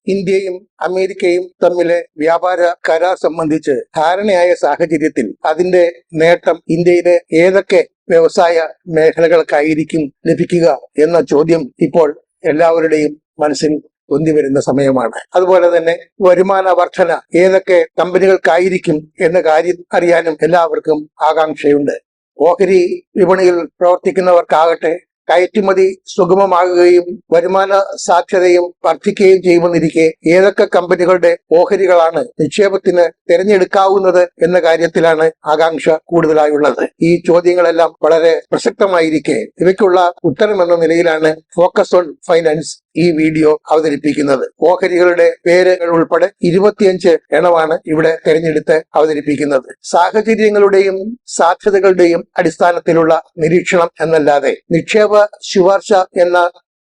ഇന്ത്യയും അമേരിക്കയും തമ്മിലെ വ്യാപാര കരാർ സംബന്ധിച്ച് ധാരണയായ സാഹചര്യത്തിൽ അതിന്റെ നേട്ടം ഇന്ത്യയിലെ ഏതൊക്കെ വ്യവസായ മേഖലകൾക്കായിരിക്കും ലഭിക്കുക എന്ന ചോദ്യം ഇപ്പോൾ എല്ലാവരുടെയും മനസ്സിൽ പൊന്തിവരുന്ന സമയമാണ്. അതുപോലെ തന്നെ വരുമാന വർധന ഏതൊക്കെ കമ്പനികൾക്കായിരിക്കും എന്ന കാര്യം അറിയാനും എല്ലാവർക്കും ആകാംക്ഷയുണ്ട്. ഓഹരി വിപണിയിൽ പ്രവർത്തിക്കുന്നവർക്കാകട്ടെ കയറ്റുമതി സുഗമമാകുകയും വരുമാന സാധ്യതയും വർദ്ധിക്കുകയും ചെയ്യുമെന്നിരിക്കെ ഏതൊക്കെ കമ്പനികളുടെ ഓഹരികളാണ് നിക്ഷേപത്തിന് തിരഞ്ഞെടുക്കാവുന്നത് എന്ന കാര്യത്തിലാണ് ആകാംക്ഷ കൂടുതലായുള്ളത്. ഈ ചോദ്യങ്ങളെല്ലാം വളരെ പ്രസക്തമായിരിക്കെ ഇവയ്ക്കുള്ള ഉത്തരമെന്ന നിലയിലാണ് ഫോക്കസ് ഓൺ ഫൈനാൻസ് ഈ വീഡിയോ അവതരിപ്പിക്കുന്നത്. ഓഹരികളുടെ പേരുകൾ ഉൾപ്പെടെ 25 എണ്ണമാണ് ഇവിടെ തിരഞ്ഞെടുത്ത് അവതരിപ്പിക്കുന്നത്. സാഹചര്യങ്ങളുടെയും സാധ്യതകളുടെയും അടിസ്ഥാനത്തിലുള്ള നിരീക്ഷണം എന്നല്ലാതെ നിക്ഷേപ ശുപാർശ എന്ന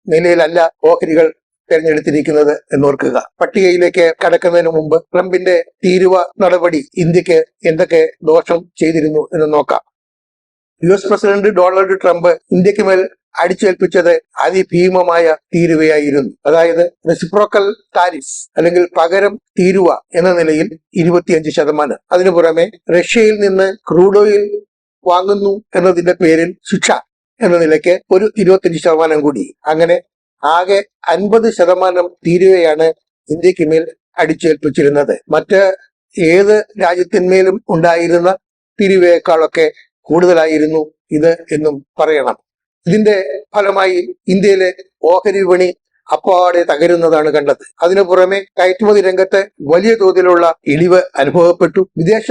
നിലയിലല്ല ഓഹരികൾ തിരഞ്ഞെടുത്തിരിക്കുന്നത് എന്നോർക്കുക. പട്ടികയിലേക്ക് കടക്കുന്നതിന് മുമ്പ് ട്രംപിന്റെ തീരുവ നടപടി ഇന്ത്യക്ക് എന്തൊക്കെ ദോഷം ചെയ്തിരുന്നു എന്ന് നോക്കാം. US പ്രസിഡന്റ് ഡൊണാൾഡ് ട്രംപ് ഇന്ത്യക്ക് മേൽ അടിച്ചേൽപ്പിച്ചത് അതിഭീമമായ തീരുവയായിരുന്നു. അതായത് റെസിപ്രോക്കൽ ടാരിഫ് അല്ലെങ്കിൽ പകരം തീരുവ എന്ന നിലയിൽ 25%. അതിനു പുറമെ റഷ്യയിൽ നിന്ന് ക്രൂഡ് ഓയിൽ വാങ്ങുന്നു എന്നതിന്റെ പേരിൽ ശിക്ഷ എന്ന നിലയ്ക്ക് ഒരു 25% കൂടി. അങ്ങനെ ആകെ 50% തീരുവയാണ് ഇന്ത്യക്ക് മേൽ അടിച്ചേൽപ്പിച്ചിരുന്നത്. മറ്റ് ഏത് രാജ്യത്തിന്മേലും ഉണ്ടായിരുന്ന തീരുവയേക്കാളൊക്കെ കൂടുതലായിരുന്നു ഇത് എന്നും പറയണം. ഇതിന്റെ ഫലമായി ഇന്ത്യയിലെ ഓഹരി വിപണി അപ്പാടെ തകരുന്നതാണ് കണ്ടത്. അതിനു പുറമെ കയറ്റുമതി രംഗത്ത് വലിയ തോതിലുള്ള ഇടിവ് അനുഭവപ്പെട്ടു. വിദേശ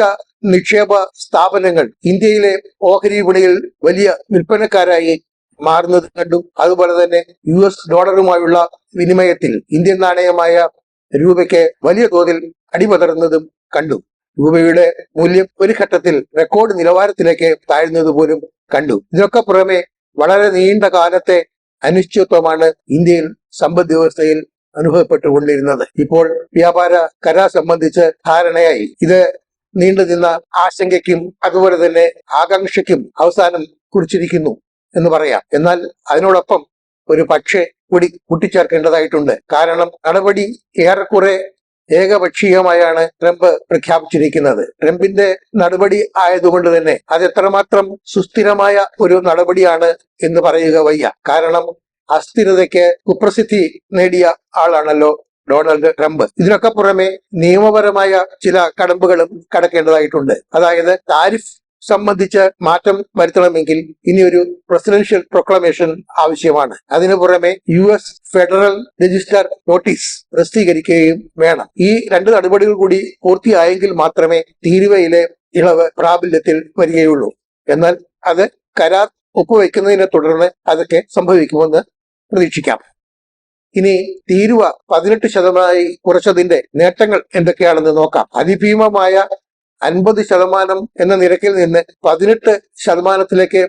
നിക്ഷേപ സ്ഥാപനങ്ങൾ ഇന്ത്യയിലെ ഓഹരി വിപണിയിൽ വലിയ വിൽപ്പനക്കാരായി മാറുന്നത് കണ്ടു. അതുപോലെ തന്നെ US ഡോളറുമായുള്ള വിനിമയത്തിൽ ഇന്ത്യൻ നാണയമായ രൂപയ്ക്ക് വലിയ തോതിൽ അടിപതറുന്നതും കണ്ടു. രൂപയുടെ മൂല്യം ഒരു ഘട്ടത്തിൽ റെക്കോർഡ് നിലവാരത്തിലേക്ക് താഴ്ന്നത് പോലും കണ്ടു. ഇതിനൊക്കെ പുറമെ വളരെ നീണ്ട കാലത്തെ അനിശ്ചിതത്വമാണ് ഇന്ത്യയിൽ സമ്പദ് വ്യവസ്ഥയിൽ അനുഭവപ്പെട്ടുകൊണ്ടിരുന്നത്. ഇപ്പോൾ വ്യാപാര കരാർ സംബന്ധിച്ച് ധാരണയായി. ഇത് നീണ്ടുനിന്ന ആശങ്കയ്ക്കും അതുപോലെ തന്നെ ആകാംക്ഷയ്ക്കും അവസാനം കുറിച്ചിരിക്കുന്നു എന്ന് പറയാം. എന്നാൽ അതിനോടൊപ്പം ഒരു പക്ഷേ കൂടി കൂട്ടിച്ചേർക്കേണ്ടതായിട്ടുണ്ട്. കാരണം നടപടി ഏറെക്കുറെ ഏകപക്ഷീയമായാണ് ട്രംപ് പ്രഖ്യാപിച്ചിരിക്കുന്നത്. ട്രംപിന്റെ നടപടി ആയതുകൊണ്ട് തന്നെ അത് എത്രമാത്രം സുസ്ഥിരമായ ഒരു നടപടിയാണ് എന്ന് പറയുക വയ്യ. കാരണം അസ്ഥിരതയ്ക്ക് കുപ്രസിദ്ധി നേടിയ ആളാണല്ലോ ഡൊണാൾഡ് ട്രംപ്. ഇതിനൊക്കെ പുറമെ നിയമപരമായ ചില കടമ്പകളും കടക്കേണ്ടതായിട്ടുണ്ട്. അതായത് താരിഫ് സംബന്ധിച്ച് മാറ്റം വരുത്തണമെങ്കിൽ ഇനിയൊരു പ്രസിഡൻഷ്യൽ പ്രൊക്ലമേഷൻ ആവശ്യമാണ്. അതിനു പുറമെ US ഫെഡറൽ രജിസ്റ്റർ നോട്ടീസ് പ്രസിദ്ധീകരിക്കുകയും വേണം. ഈ 2 നടപടികൾ കൂടി പൂർത്തിയായെങ്കിൽ മാത്രമേ തീരുവയിലെ ഇളവ് പ്രാബല്യത്തിൽ വരികയുള്ളൂ. എന്നാൽ അത് കരാർ ഒപ്പുവെക്കുന്നതിനെ തുടർന്ന് അതൊക്കെ സംഭവിക്കുമെന്ന് പ്രതീക്ഷിക്കാം. ഇനി തീരുവ 18% കുറച്ചതിന്റെ നേട്ടങ്ങൾ എന്തൊക്കെയാണെന്ന് നോക്കാം. അതിഭീമമായ 50% എന്ന നിരക്കിൽ നിന്ന് 18%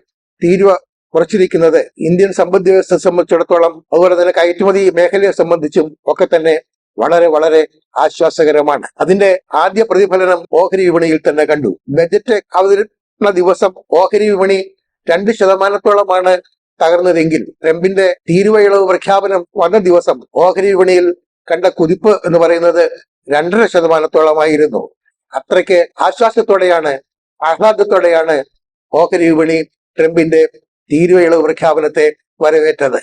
തീരുവ കുറച്ചിരിക്കുന്നത് ഇന്ത്യൻ സമ്പദ് വ്യവസ്ഥയെ സംബന്ധിച്ചിടത്തോളം അതുപോലെ തന്നെ കയറ്റുമതി മേഖലയെ സംബന്ധിച്ചും ഒക്കെ തന്നെ വളരെ വളരെ ആശ്വാസകരമാണ്. അതിന്റെ ആദ്യ പ്രതിഫലനം ഓഹരി വിപണിയിൽ തന്നെ കണ്ടു. ബജറ്റ് അവതരണ ദിവസം ഓഹരി വിപണി 2%-ഓളമാണ് തകർന്നതെങ്കിൽ ട്രംപിന്റെ തീരുവ ഇളവ് പ്രഖ്യാപനം വന്ന ദിവസം ഓഹരി വിപണിയിൽ കണ്ട കുതിപ്പ് എന്ന് പറയുന്നത് 2.5%-ഓളമായിരുന്നു. അത്രയ്ക്ക് ആശ്വാസത്തോടെയാണ് ആഹ്ലാദത്തോടെയാണ് ഓഹരി വിപണി ട്രംപിന്റെ തീരുവ ഇളവ് പ്രഖ്യാപനത്തെ വരവേറ്റത്.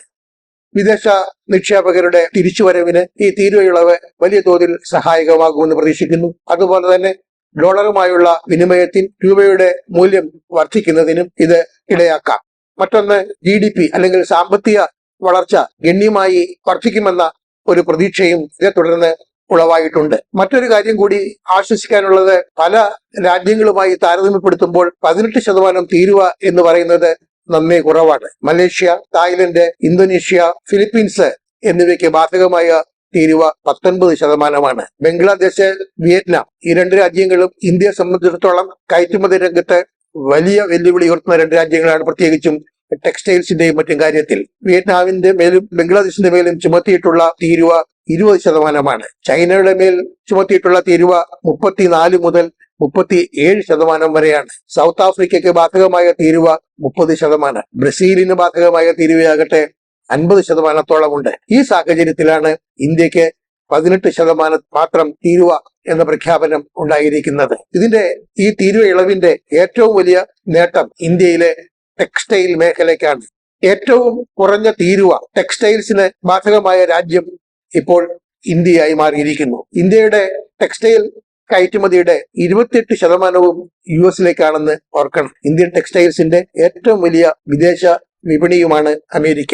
വിദേശ നിക്ഷേപകരുടെ തിരിച്ചുവരവിന് ഈ തീരുവ ഇളവ് വലിയ തോതിൽ സഹായകമാകുമെന്ന് പ്രതീക്ഷിക്കുന്നു. അതുപോലെ തന്നെ ഡോളറുമായുള്ള വിനിമയത്തിൽ രൂപയുടെ മൂല്യം വർദ്ധിക്കുന്നതിനും ഇത് ഇടയാക്കാം. മറ്റൊന്ന് GDP അല്ലെങ്കിൽ സാമ്പത്തിക വളർച്ച ഗണ്യമായി വർദ്ധിക്കുമെന്ന ഒരു പ്രതീക്ഷയും ഇതേ തുടർന്ന് ഉളവായിട്ടുണ്ട്. മറ്റൊരു കാര്യം കൂടി ആശ്വസിക്കാനുള്ളത്, പല രാജ്യങ്ങളുമായി താരതമ്യപ്പെടുത്തുമ്പോൾ 18% തീരുവ എന്ന് പറയുന്നത് നന്നേ കുറവാണ്. മലേഷ്യ, തായ്ലൻഡ്, ഇന്തോനേഷ്യ, ഫിലിപ്പീൻസ് എന്നിവയ്ക്ക് ബാധകമായ തീരുവ 19%. ബംഗ്ലാദേശ്, വിയറ്റ്നാം ഈ 2 രാജ്യങ്ങളും ഇന്ത്യയെ സംബന്ധിച്ചിടത്തോളം കയറ്റുമതി രംഗത്ത് വലിയ വെല്ലുവിളി ഉയർത്തുന്ന 2 രാജ്യങ്ങളാണ്. പ്രത്യേകിച്ചും ടെക്സ്റ്റൈൽസിന്റെയും മറ്റും കാര്യത്തിൽ വിയറ്റ്നാമിന്റെ മേലും ബംഗ്ലാദേശിന്റെ മേലും ചുമത്തിയിട്ടുള്ള തീരുവ 20%. ചൈനയുടെ മേൽ ചുമത്തിയിട്ടുള്ള തീരുവ 34 മുതൽ 37% വരെയാണ്. സൗത്ത് ആഫ്രിക്കയ്ക്ക് ബാധകമായ തീരുവ 30%. ബ്രസീലിന് ബാധകമായ തീരുവയാകട്ടെ 50%-ഓളമുണ്ട്. ഈ സാഹചര്യത്തിലാണ് ഇന്ത്യക്ക് 18% മാത്രം തീരുവ എന്ന പ്രഖ്യാപനം ഉണ്ടായിരിക്കുന്നത്. ഈ തീരുവ ഇളവിന്റെ ഏറ്റവും വലിയ നേട്ടം ഇന്ത്യയിലെ ടെക്സ്റ്റൈൽ മേഖലയ്ക്കാണ്. ഏറ്റവും കുറഞ്ഞ തീരുവ ടെക്സ്റ്റൈൽസിന് ബാധകമായ രാജ്യം ഇപ്പോൾ ഇന്ത്യയായി മാറിയിരിക്കുന്നു. ഇന്ത്യയുടെ ടെക്സ്റ്റൈൽ കയറ്റുമതിയുടെ 28% US-ലേക്കാണെന്ന് ഓർക്കണം. ഇന്ത്യൻ ടെക്സ്റ്റൈൽസിന്റെ ഏറ്റവും വലിയ വിദേശ വിപണിയുമാണ് അമേരിക്ക.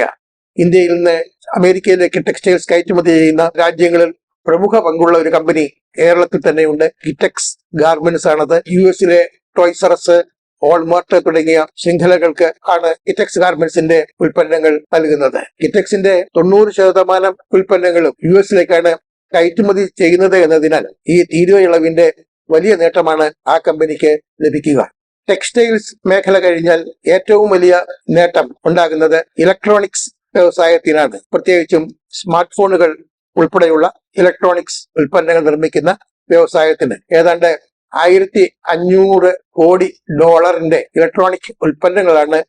ഇന്ത്യയിൽ നിന്ന് അമേരിക്കയിലേക്ക് ടെക്സ്റ്റൈൽസ് കയറ്റുമതി ചെയ്യുന്ന രാജ്യങ്ങളിൽ പ്രമുഖ പങ്കുള്ള ഒരു കമ്പനി കേരളത്തിൽ തന്നെയുണ്ട്. കിറ്റക്സ് ഗാർമെന്റ്സ് ആണത്. US-ലെ ടോയ്സ്, ഓൾമാർട്ട് തുടങ്ങിയ ശൃംഖലകൾക്ക് ആണ് കിറ്റക്സ് ഗാർമെന്റ്സിന്റെ ഉൽപ്പന്നങ്ങൾ നൽകുന്നത്. കിറ്റക്സിന്റെ 90% ഉൽപ്പന്നങ്ങളും US-ലേക്കാണ് കയറ്റുമതി ചെയ്യുന്നത് എന്നതിനാൽ ഈ തീരുവ ഇളവിന്റെ വലിയ നേട്ടമാണ് ആ കമ്പനിക്ക് ലഭിക്കുക. ടെക്സ്റ്റൈൽസ് മേഖല കഴിഞ്ഞാൽ ഏറ്റവും വലിയ നേട്ടം ഉണ്ടാകുന്നത് ഇലക്ട്രോണിക്സ് വ്യവസായത്തിനാണ്. പ്രത്യേകിച്ചും സ്മാർട്ട് ഫോണുകൾ ഉൾപ്പെടെയുള്ള ഇലക്ട്രോണിക്സ് ഉൽപ്പന്നങ്ങൾ നിർമ്മിക്കുന്ന വ്യവസായത്തിന് ഏതാണ്ട് 1500 കോടി ഡോളറിന്റെ ഇലക്ട്രോണിക് ഉൽപ്പന്നങ്ങളാണ്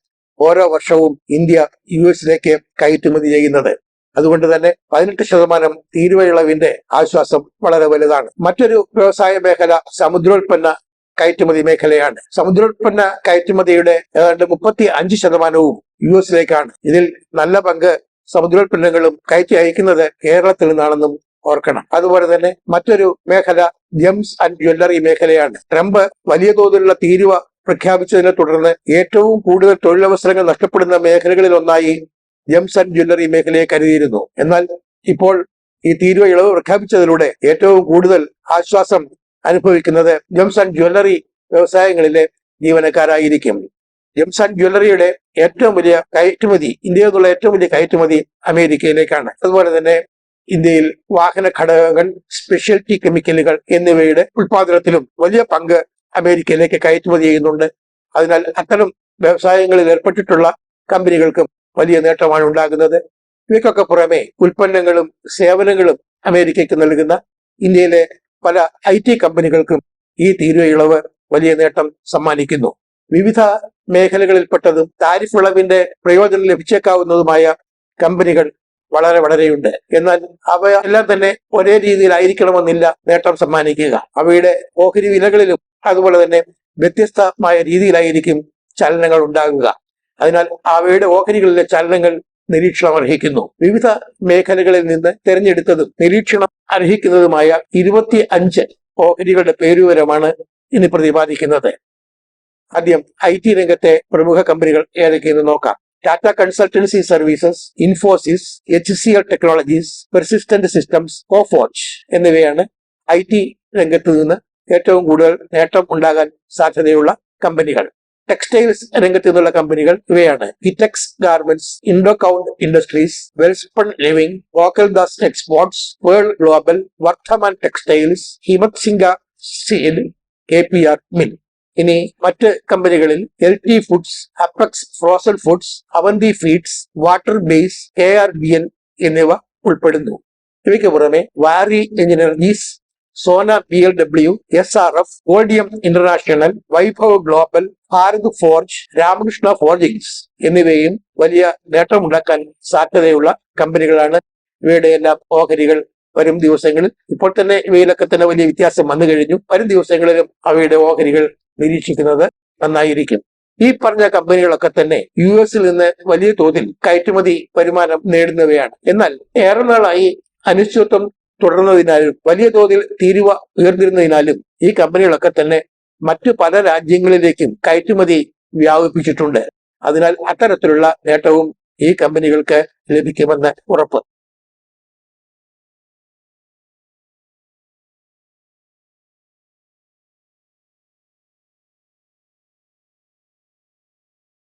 ഓരോ വർഷവും ഇന്ത്യ US-ലേക്ക് കയറ്റുമതി ചെയ്യുന്നത്. അതുകൊണ്ട് തന്നെ 18% തീരുവ ഇളവിന്റെ ആശ്വാസം വളരെ വലുതാണ്. മറ്റൊരു വ്യവസായ മേഖല സമുദ്രോൽപ്പന്ന കയറ്റുമതി മേഖലയാണ്. സമുദ്രോൽപ്പന്ന കയറ്റുമതിയുടെ ഏതാണ്ട് 35% US-ലേക്കാണ്. ഇതിൽ നല്ല പങ്ക് സമുദ്രോൽപ്പന്നങ്ങളും കയറ്റി അയക്കുന്നത് കേരളത്തിൽ നിന്നാണെന്നും ഓർക്കണം. അതുപോലെ തന്നെ മറ്റൊരു മേഖല ജെംസ് ആൻഡ് ജ്വല്ലറി മേഖലയാണ്. ട്രംപ് വലിയ തോതിലുള്ള തീരുവ പ്രഖ്യാപിച്ചതിനെ തുടർന്ന് ഏറ്റവും കൂടുതൽ തൊഴിലവസരങ്ങൾ നഷ്ടപ്പെടുന്ന മേഖലകളിൽ ഒന്നായി ജെംസ് ആൻഡ് ജ്വല്ലറി മേഖലയെ കരുതിയിരുന്നു. എന്നാൽ ഇപ്പോൾ ഈ തീരുവ ഇളവ് പ്രഖ്യാപിച്ചതിലൂടെ ഏറ്റവും കൂടുതൽ ആശ്വാസം അനുഭവിക്കുന്നത് ജെംസ് ആൻഡ് ജ്വല്ലറി വ്യവസായങ്ങളിലെ ജീവനക്കാരായിരിക്കും. ജെംസ് ആൻഡ് ജ്വല്ലറിയുടെ ഏറ്റവും വലിയ കയറ്റുമതി, ഇന്ത്യയിൽ നിന്നുള്ള ഏറ്റവും വലിയ കയറ്റുമതി അമേരിക്കയിലേക്കാണ്. അതുപോലെ തന്നെ ഇന്ത്യയിൽ വാഹന ഘടകങ്ങൾ, സ്പെഷ്യാലിറ്റി കെമിക്കലുകൾ എന്നിവയുടെ ഉൽപാദനത്തിലും വലിയ പങ്ക് അമേരിക്കയിലേക്ക് കയറ്റുമതി ചെയ്യുന്നുണ്ട്. അതിനാൽ അത്തരം വ്യവസായങ്ങളിൽ ഏർപ്പെട്ടിട്ടുള്ള കമ്പനികൾക്കും വലിയ നേട്ടമാണ് ഉണ്ടാകുന്നത്. ഇവയ്ക്കൊക്കെ പുറമെ ഉൽപ്പന്നങ്ങളും സേവനങ്ങളും അമേരിക്കയ്ക്ക് നൽകുന്ന ഇന്ത്യയിലെ പല IT കമ്പനികൾക്കും ഈ തീരുവ ഇളവ് വലിയ നേട്ടം സമ്മാനിക്കുന്നു. വിവിധ മേഖലകളിൽപ്പെട്ടതും താരിഫ് ഇളവിന്റെ പ്രയോജനം ലഭിച്ചേക്കാവുന്നതുമായ കമ്പനികൾ വളരെയുണ്ട്. എന്നാൽ അവ എല്ലാം തന്നെ ഒരേ രീതിയിലായിരിക്കണമെന്നില്ല നേട്ടം സമ്മാനിക്കുക. അവയുടെ ഓഹരി വിലകളിലും അതുപോലെ തന്നെ വ്യത്യസ്തമായ രീതിയിലായിരിക്കും ചലനങ്ങൾ ഉണ്ടാകുക. അതിനാൽ അവയുടെ ഓഹരികളിലെ ചലനങ്ങൾ നിരീക്ഷണം അർഹിക്കുന്നു. വിവിധ മേഖലകളിൽ നിന്ന് തെരഞ്ഞെടുത്തതും നിരീക്ഷണം അർഹിക്കുന്നതുമായ 25 ഓഹരികളുടെ പേരുവിവരമാണ് ഇനി പ്രതിപാദിക്കുന്നത്. ആദ്യം IT രംഗത്തെ പ്രമുഖ കമ്പനികൾ ഏതൊക്കെയെന്ന് നോക്കാം. Tata consultancy services, Infosys, HCL technologies, persistent systems, Coforge എന്നിവയാണ് IT രംഗത്ത് നിന്ന് ഏറ്റവും കൂടുതൽ നേട്ടം ഉണ്ടാകാൻ സാധ്യതയുള്ള കമ്പനികൾ. ടെക്സ്റ്റൈൽസ് രംഗത്ത് നിന്നുള്ള കമ്പനികൾ ഇവയാണ്: Kitex Garments, Indo Count Industries, Welspun Living, Gokaldas Exports, Pearl Global, Vardhman Textiles, Himatsingka steel, KPR mill. ഇനി മറ്റ് കമ്പനികളിൽ LT foods, Apex Frozen Foods, Avanti Feeds, Water Base, KRBL എന്നിവ ഉൾപ്പെടുന്നു. ഇവയ്ക്ക് പുറമെ Waaree energies, Sona BLW, SRF, ഓഡിയം International, Vaibhav Global, Bharat Forge, Ramakrishna Forgings എന്നിവയും വലിയ നേട്ടമുണ്ടാക്കാൻ സാധ്യതയുള്ള കമ്പനികളാണ്. ഇവയുടെ എല്ലാം ഓഹരികൾ വരും ദിവസങ്ങളിൽ, ഇപ്പോൾ തന്നെ ഇവയിലൊക്കെ തന്നെ വലിയ വ്യത്യാസം വന്നു കഴിഞ്ഞു. വരും ദിവസങ്ങളിലും അവയുടെ ഓഹരികൾ നിരീക്ഷിക്കുന്നത് നന്നായിരിക്കും. ഈ പറഞ്ഞ കമ്പനികളൊക്കെ തന്നെ US-ൽ നിന്ന് വലിയ തോതിൽ കയറ്റുമതി വരുമാനം നേടുന്നവയാണ്. എന്നാൽ ഏറെ നാളായി അനിശ്ചിതത്വം തുടർന്നതിനാലും വലിയ തോതിൽ തീരുവ ഉയർന്നിരുന്നതിനാലും ഈ കമ്പനികളൊക്കെ തന്നെ മറ്റു പല രാജ്യങ്ങളിലേക്കും കയറ്റുമതി വ്യാപിപ്പിച്ചിട്ടുണ്ട്. അതിനാൽ അത്തരത്തിലുള്ള നേട്ടവും ഈ കമ്പനികൾക്ക് ലഭിക്കുമെന്ന് ഉറപ്പ്.